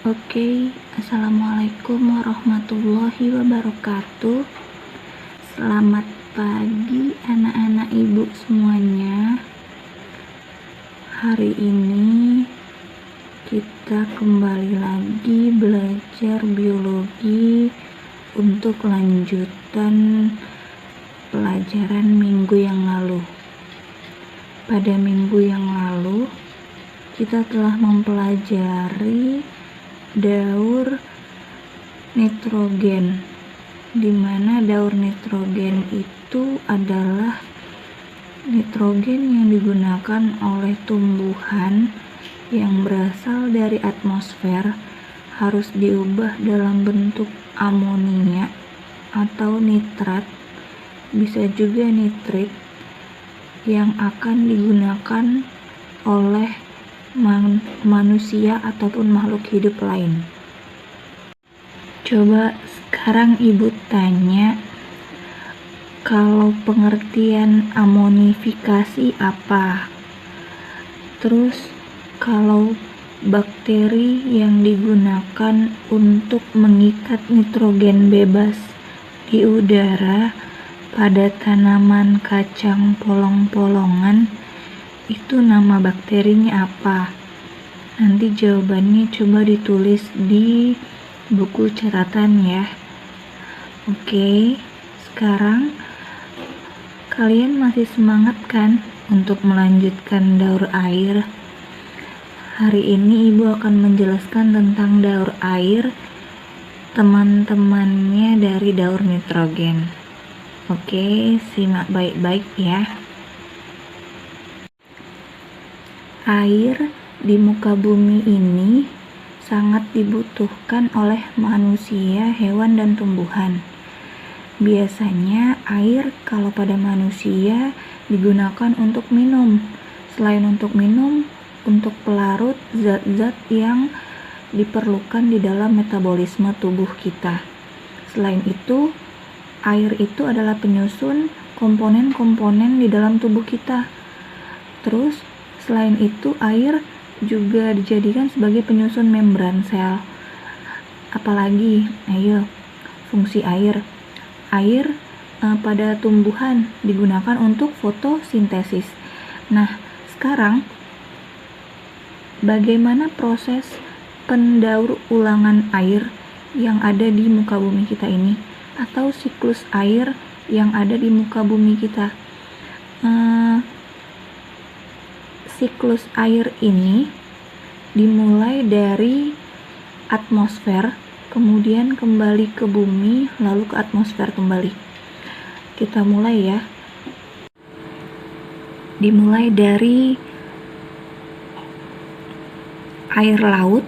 Oke, Assalamualaikum warahmatullahi wabarakatuh. Selamat pagi anak-anak ibu semuanya. Hari ini kita kembali lagi belajar biologi untuk lanjutan pelajaran minggu yang lalu. Pada minggu yang lalu kita telah mempelajari daur nitrogen, di mana daur nitrogen itu adalah nitrogen yang digunakan oleh tumbuhan yang berasal dari atmosfer harus diubah dalam bentuk amonia atau nitrat, bisa juga nitrit, yang akan digunakan oleh manusia ataupun makhluk hidup lain. Coba sekarang ibu tanya, kalau pengertian amonifikasi apa? Terus kalau bakteri yang digunakan untuk mengikat nitrogen bebas di udara pada tanaman kacang polong-polongan, itu nama bakterinya apa? Nanti jawabannya coba ditulis di buku catatan ya. Oke, sekarang kalian masih semangat kan untuk melanjutkan daur air? Hari ini ibu akan menjelaskan tentang daur air, teman-temannya dari daur nitrogen. Oke, simak baik-baik ya. Air di muka bumi ini sangat dibutuhkan oleh manusia, hewan, dan tumbuhan. Biasanya air kalau pada manusia digunakan untuk minum. Selain untuk minum, untuk pelarut zat-zat yang diperlukan di dalam metabolisme tubuh kita. Selain itu, air itu adalah penyusun komponen-komponen di dalam tubuh kita. Terus, selain itu air juga dijadikan sebagai penyusun membran sel. Apalagi, ayo, fungsi air. Air pada tumbuhan digunakan untuk fotosintesis. Nah, sekarang bagaimana proses pendaur ulangan air yang ada di muka bumi kita ini, atau siklus air yang ada di muka bumi kita? Siklus air ini dimulai dari atmosfer, kemudian kembali ke bumi, lalu ke atmosfer kembali. Kita mulai ya. Dimulai dari air laut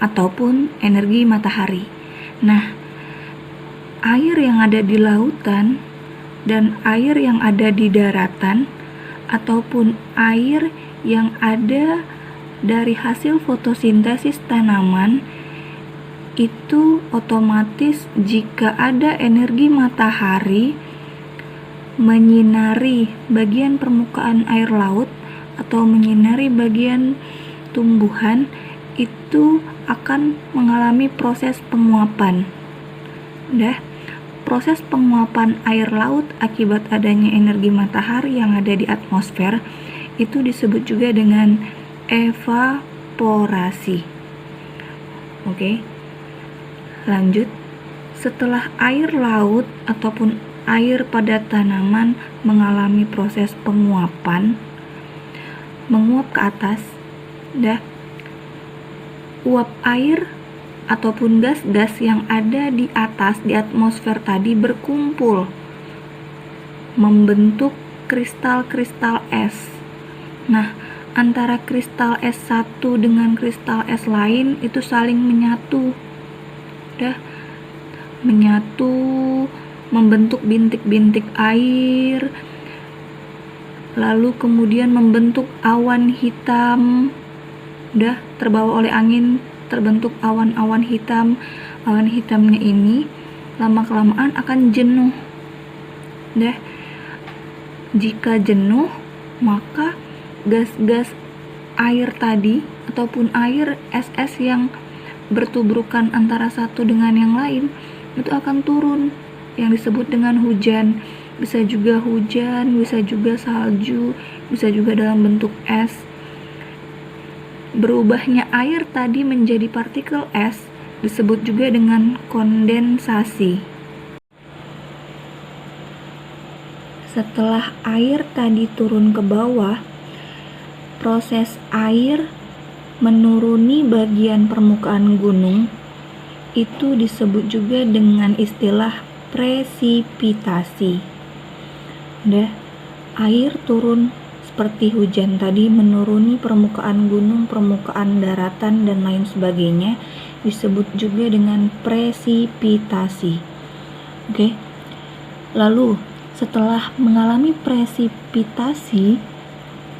ataupun energi matahari. Nah, air yang ada di lautan dan air yang ada di daratan ataupun air yang ada dari hasil fotosintesis tanaman itu otomatis jika ada energi matahari menyinari bagian permukaan air laut atau menyinari bagian tumbuhan, itu akan mengalami proses penguapan. Proses penguapan air laut akibat adanya energi matahari yang ada di atmosfer itu disebut juga dengan evaporasi. Oke, lanjut. Setelah air laut ataupun air pada tanaman mengalami proses penguapan, menguap ke atas, uap air ataupun gas-gas yang ada di atas di atmosfer tadi berkumpul membentuk kristal-kristal es. Nah, antara kristal es satu dengan kristal es lain itu saling menyatu. Menyatu membentuk bintik-bintik air, lalu kemudian membentuk awan hitam. Terbawa oleh angin terbentuk awan-awan hitam. Awan hitamnya ini lama-kelamaan akan jenuh. Jika jenuh, maka gas-gas air tadi ataupun air es-es yang bertubrukan antara satu dengan yang lain, itu akan turun, yang disebut dengan hujan. Bisa juga hujan, bisa juga salju, bisa juga dalam bentuk es. Berubahnya air tadi menjadi partikel es disebut juga dengan kondensasi. Setelah air tadi turun ke bawah, proses air menuruni bagian permukaan gunung itu disebut juga dengan istilah presipitasi. Air turun seperti hujan tadi menuruni permukaan gunung, permukaan daratan, dan lain sebagainya disebut juga dengan presipitasi. Lalu setelah mengalami presipitasi,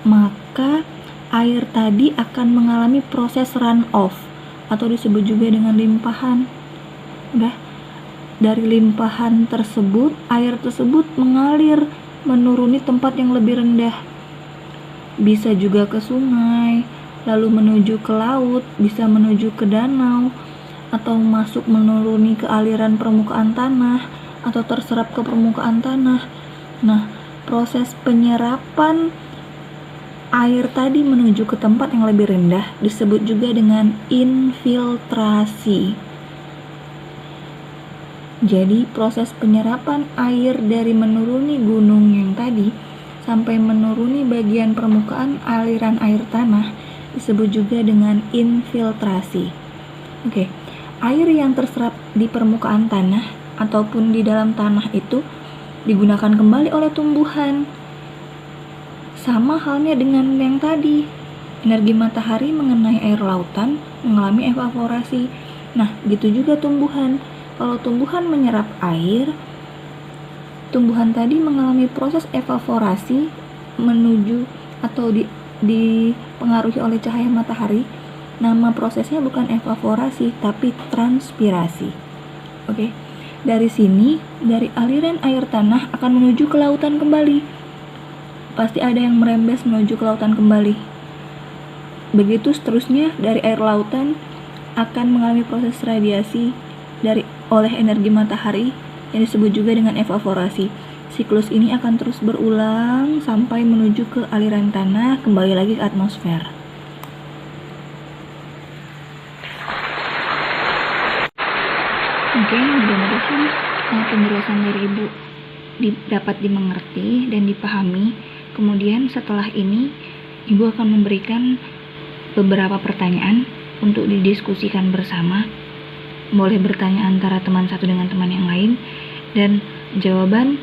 maka air tadi akan mengalami proses runoff atau disebut juga dengan limpahan. Dari limpahan tersebut, air tersebut mengalir menuruni tempat yang lebih rendah. Bisa juga ke sungai, lalu menuju ke laut, bisa menuju ke danau, atau masuk menuruni ke aliran permukaan tanah, atau terserap ke permukaan tanah. Nah, proses penyerapan air tadi menuju ke tempat yang lebih rendah disebut juga dengan infiltrasi. Jadi, proses penyerapan air dari menuruni gunung yang tadi sampai menuruni bagian permukaan aliran air tanah disebut juga dengan infiltrasi. Air yang terserap di permukaan tanah ataupun di dalam tanah itu digunakan kembali oleh tumbuhan. Sama halnya dengan yang tadi, energi matahari mengenai air lautan mengalami evaporasi. Nah, gitu juga tumbuhan. Kalau tumbuhan menyerap air, tumbuhan tadi mengalami proses evaporasi menuju atau dipengaruhi oleh cahaya matahari. Nama prosesnya bukan evaporasi, tapi transpirasi. Dari sini, dari aliran air tanah akan menuju ke lautan kembali. Pasti ada yang merembes menuju ke lautan kembali. Begitu seterusnya, dari air lautan akan mengalami proses radiasi oleh energi matahari yang disebut juga dengan evaporasi. Siklus ini akan terus berulang sampai menuju ke aliran tanah, kembali lagi ke atmosfer. Mudah-mudahan penjelasan dari Ibu dapat dimengerti dan dipahami. Kemudian setelah ini Ibu akan memberikan beberapa pertanyaan untuk didiskusikan bersama. Boleh bertanya antara teman satu dengan teman yang lain, dan jawaban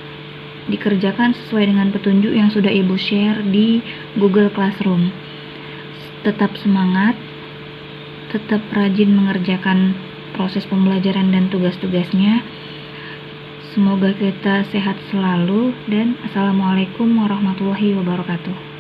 dikerjakan sesuai dengan petunjuk yang sudah Ibu share di Google Classroom. Tetap semangat, tetap rajin mengerjakan proses pembelajaran dan tugas-tugasnya. Semoga kita sehat selalu, dan Assalamualaikum warahmatullahi wabarakatuh.